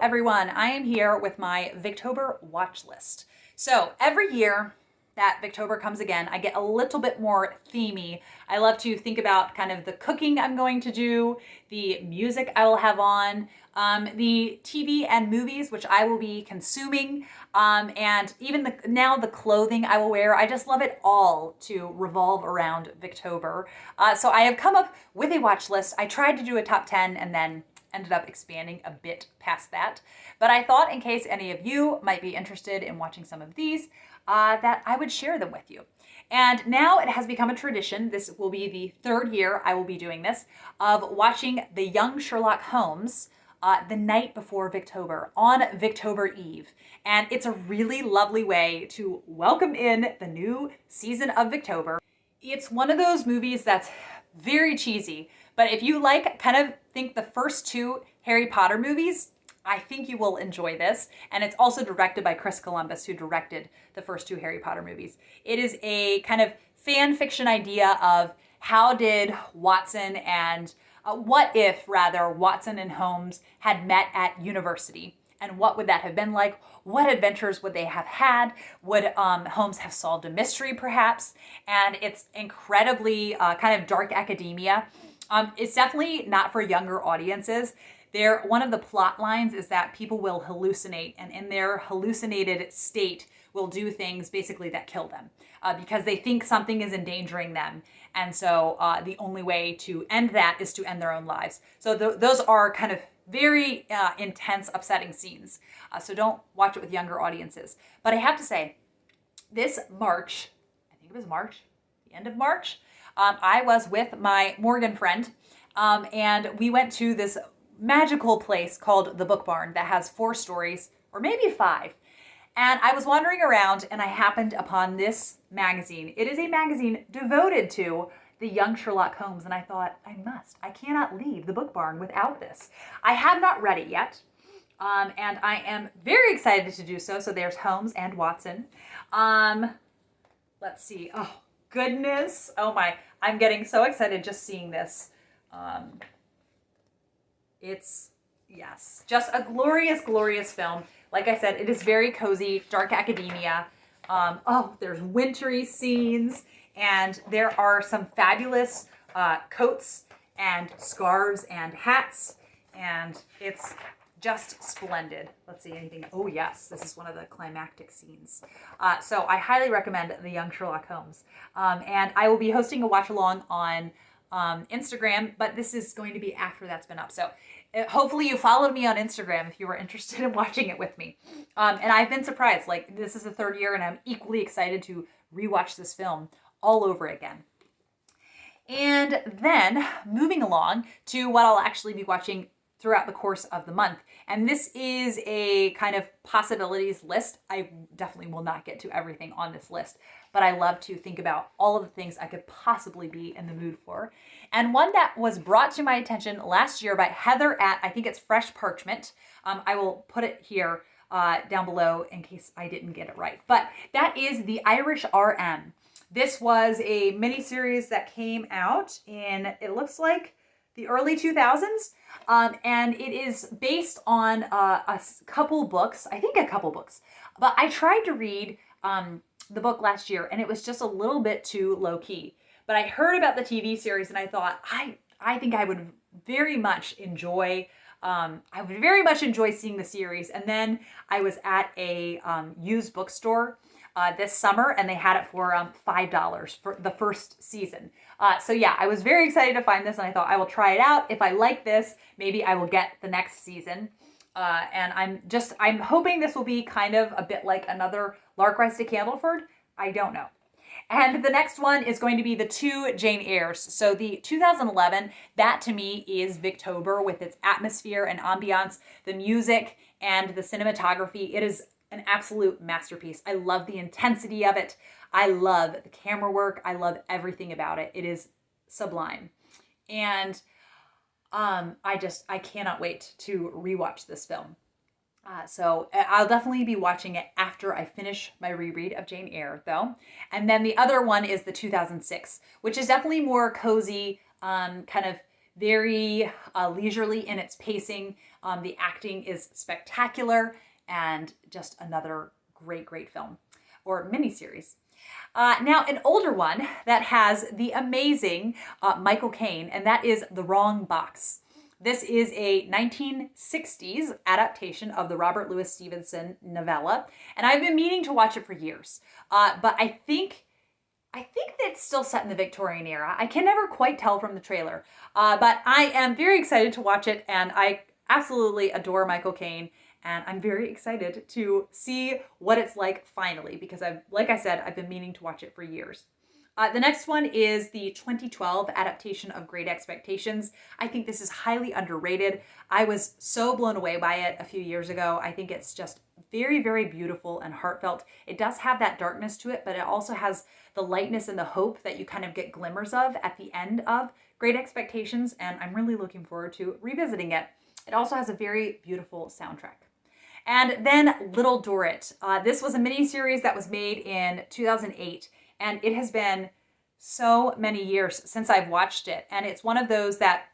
everyone. I am here with my Victober watch list. So every year that Victober comes again, I get a little bit more themey. I love to think about kind of the cooking I'm going to do, the music I will have on, the TV and movies which I will be consuming, and even the clothing I will wear. I just love it all to revolve around Victober. So I have come up with a watch list. I tried to do a top 10 and then ended up expanding a bit past that. But I thought in case any of you might be interested in watching some of these, that I would share them with you. And now it has become a tradition, this will be the third year I will be doing this, of watching the young Sherlock Holmes the night before Victober, on Victober Eve. And it's a really lovely way to welcome in the new season of Victober. It's one of those movies that's very cheesy, but if you think the first two Harry Potter movies, I think you will enjoy this. And it's also directed by Chris Columbus, who directed the first two Harry Potter movies. It is a kind of fan fiction idea of how did Watson and, what if rather, Watson and Holmes had met at university. And what would that have been like? What adventures would they have had? Would Holmes have solved a mystery perhaps? And it's incredibly kind of dark academia. It's definitely not for younger audiences. One of the plot lines is that people will hallucinate, and in their hallucinated state will do things basically that kill them because they think something is endangering them. And so the only way to end that is to end their own lives. So those are kind of very intense, upsetting scenes. So don't watch it with younger audiences. But I have to say, this March, I think it was March, the end of March, I was with my Morgan friend, and we went to this magical place called the Book Barn that has 4 stories, or maybe 5. And I was wandering around and I happened upon this magazine. It is a magazine devoted to the young Sherlock Holmes, and I thought, I cannot leave the Book Barn without this. I have not read it yet, and I am very excited to do so. So there's Holmes and Watson. Let's see. Oh, goodness. Oh my, I'm getting so excited just seeing this. It's, yes, just a glorious, glorious film. Like I said, it is very cozy, dark academia. There's wintry scenes, and there are some fabulous coats and scarves and hats, and it's just splendid. Let's see, anything. Oh yes, this is one of the climactic scenes. So I highly recommend The Young Sherlock Holmes. And I will be hosting a watch along on Instagram, but this is going to be after that's been up. So hopefully you followed me on Instagram if you were interested in watching it with me. And I've been surprised, like this is the third year and I'm equally excited to rewatch this film all over again. And then moving along to what I'll actually be watching throughout the course of the month. And this is a kind of possibilities list. I definitely will not get to everything on this list, but I love to think about all of the things I could possibly be in the mood for. And one that was brought to my attention last year by Heather at, I think it's Fresh Parchment. I will put it here down below in case I didn't get it right. But that is the Irish R.M. This was a miniseries that came out in, it looks like, the early 2000s. And it is based on a couple books, I think a couple books. But I tried to read the book last year and it was just a little bit too low key. But I heard about the TV series and I thought, I think I would very much enjoy seeing the series. And then I was at a used bookstore this summer and they had it for $5 for the first season. So yeah, I was very excited to find this and I thought I will try it out. If I like this, maybe I will get the next season. And I'm hoping this will be kind of a bit like another Larkrise to Candleford. I don't know. And the next one is going to be the 2 Jane Eyres. So the 2011, that to me is Victober with its atmosphere and ambiance, the music and the cinematography. It is an absolute masterpiece. I love the intensity of it. I love the camera work. I love everything about it. It is sublime. And I cannot wait to rewatch this film. So I'll definitely be watching it after I finish my reread of Jane Eyre, though. And then the other one is the 2006, which is definitely more cozy, kind of very leisurely in its pacing. The acting is spectacular, and just another great film or miniseries. Now, an older one that has the amazing Michael Caine, and that is The Wrong Box. This is a 1960s adaptation of the Robert Louis Stevenson novella, and I've been meaning to watch it for years. But I think that it's still set in the Victorian era. I can never quite tell from the trailer, but I am very excited to watch it, and I absolutely adore Michael Caine, and I'm very excited to see what it's like finally, because like I said, I've been meaning to watch it for years. The next one is the 2012 adaptation of Great Expectations. I think this is highly underrated. I was so blown away by it a few years ago. I think it's just very beautiful and heartfelt. It does have that darkness to it, but it also has the lightness and the hope that you kind of get glimmers of at the end of Great Expectations, and I'm really looking forward to revisiting it. It also has a very beautiful soundtrack. And then Little Dorrit. This was a miniseries that was made in 2008, and it has been so many years since I've watched it. And it's one of those that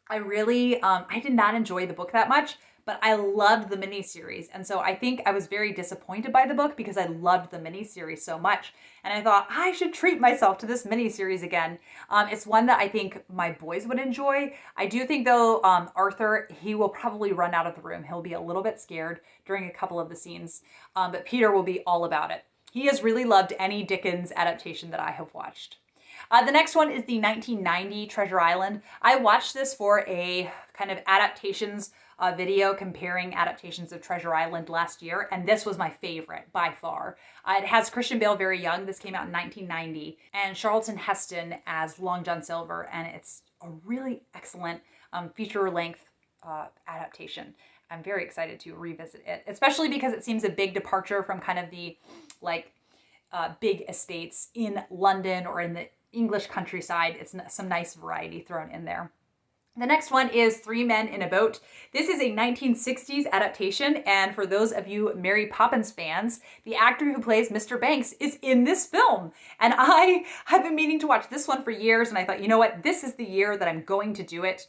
I really, I did not enjoy the book that much, but I loved the miniseries. And so I think I was very disappointed by the book because I loved the miniseries so much. And I thought I should treat myself to this miniseries again. It's one that I think my boys would enjoy. I do think though, Arthur, he will probably run out of the room. He'll be a little bit scared during a couple of the scenes, but Peter will be all about it. He has really loved any Dickens adaptation that I have watched. The next one is the 1990 Treasure Island. I watched this for a kind of adaptations video comparing adaptations of Treasure Island last year, and this was my favorite by far. It has Christian Bale very young. This came out in 1990, and Charlton Heston as Long John Silver, and it's a really excellent feature-length adaptation. I'm very excited to revisit it, especially because it seems a big departure from kind of the big estates in London or in the English countryside. It's some nice variety thrown in there. The next one is Three Men in a Boat. This is a 1960s adaptation, and for those of you Mary Poppins fans, the actor who plays Mr. Banks is in this film. And I have been meaning to watch this one for years, and I thought, you know what, this is the year that I'm going to do it.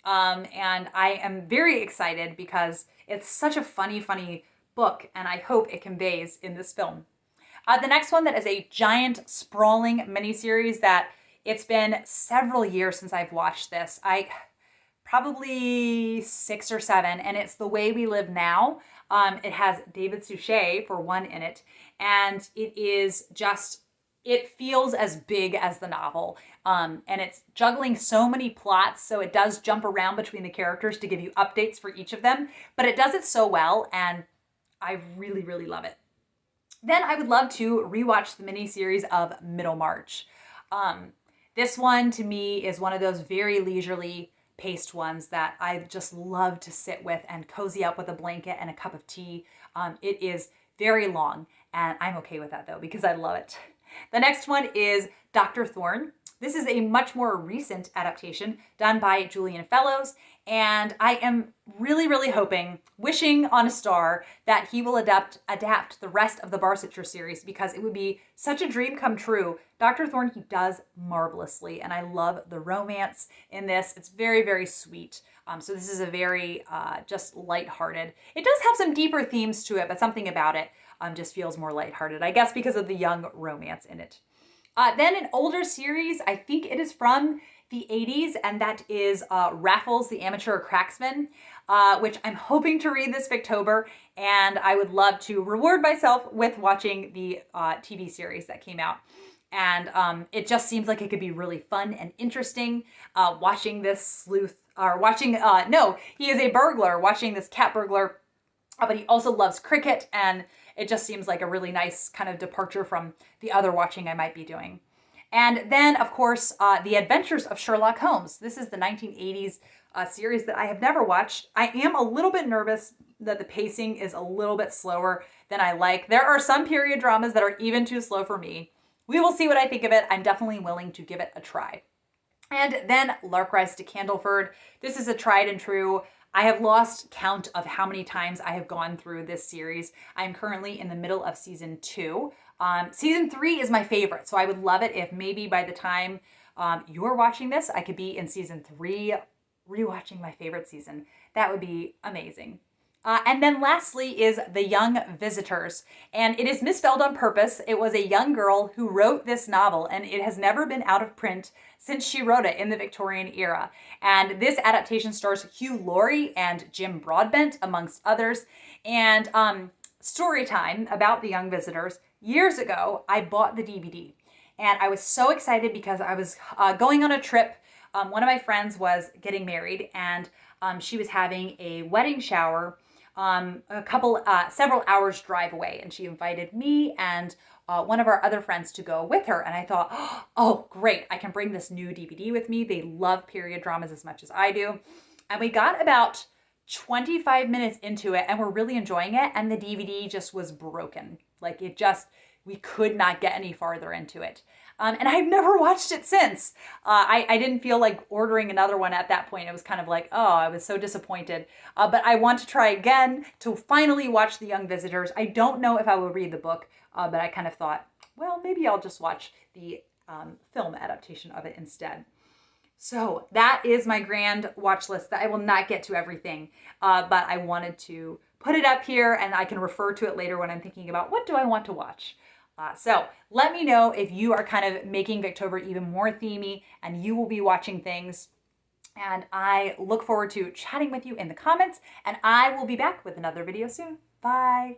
And I am very excited because it's such a funny book, and I hope it conveys in this film. The next one that is a giant, sprawling miniseries that it's been several years since I've watched this. Probably 6 or 7, and it's The Way We Live Now. It has David Suchet for one in it, and it feels as big as the novel, and it's juggling so many plots, so it does jump around between the characters to give you updates for each of them, but it does it so well, and I really love it. Then I would love to rewatch the miniseries of Middlemarch. This one to me is one of those very leisurely paced ones that I just love to sit with and cozy up with a blanket and a cup of tea. It is very long, and I'm okay with that though because I love it. The next one is Dr. Thorne. This is a much more recent adaptation done by Julian Fellowes, and I am really hoping, wishing on a star, that he will adapt the rest of the Barsetshire series because it would be such a dream come true. Dr. Thorne, he does marvelously, and I love the romance in this. It's very sweet. So this is a very just lighthearted. It does have some deeper themes to it, but something about it just feels more lighthearted, I guess because of the young romance in it. Then an older series, I think it is from the 80s, and that is Raffles, the Amateur Cracksman, which I'm hoping to read this Victober, and I would love to reward myself with watching the TV series that came out. And it just seems like it could be really fun and interesting watching this sleuth, or watching, he is a burglar, watching this cat burglar, but he also loves cricket, and it just seems like a really nice kind of departure from the other watching I might be doing. And then, of course, The Adventures of Sherlock Holmes. This is the 1980s series that I have never watched. I am a little bit nervous that the pacing is a little bit slower than I like. There are some period dramas that are even too slow for me. We will see what I think of it. I'm definitely willing to give it a try. And then Larkrise to Candleford. This is a tried and true. I have lost count of how many times I have gone through this series. I'm currently in the middle of season 2. Season 3 is my favorite, so I would love it if maybe by the time you're watching this, I could be in season 3 rewatching my favorite season. That would be amazing. And then lastly is The Young Visitors. And it is misspelled on purpose. It was a young girl who wrote this novel, and it has never been out of print since she wrote it in the Victorian era. And this adaptation stars Hugh Laurie and Jim Broadbent, amongst others. And story time about The Young Visitors. Years ago, I bought the DVD. And I was so excited because I was going on a trip. One of my friends was getting married, and she was having a wedding shower several hours drive away, and she invited me and one of our other friends to go with her. And I thought, oh, great, I can bring this new DVD with me. They love period dramas as much as I do. And we got about 25 minutes into it and we're really enjoying it. And the DVD just was broken. Like we could not get any farther into it. And I've never watched it since. I didn't feel like ordering another one at that point. It was kind of like, oh, I was so disappointed. But I want to try again to finally watch The Young Visitors. I don't know if I will read the book, but I kind of thought, well, maybe I'll just watch the film adaptation of it instead. So that is my grand watch list. That I will not get to everything, but I wanted to put it up here and I can refer to it later when I'm thinking about what do I want to watch. So let me know if you are kind of making Victober even more themey and you will be watching things. And I look forward to chatting with you in the comments, and I will be back with another video soon. Bye.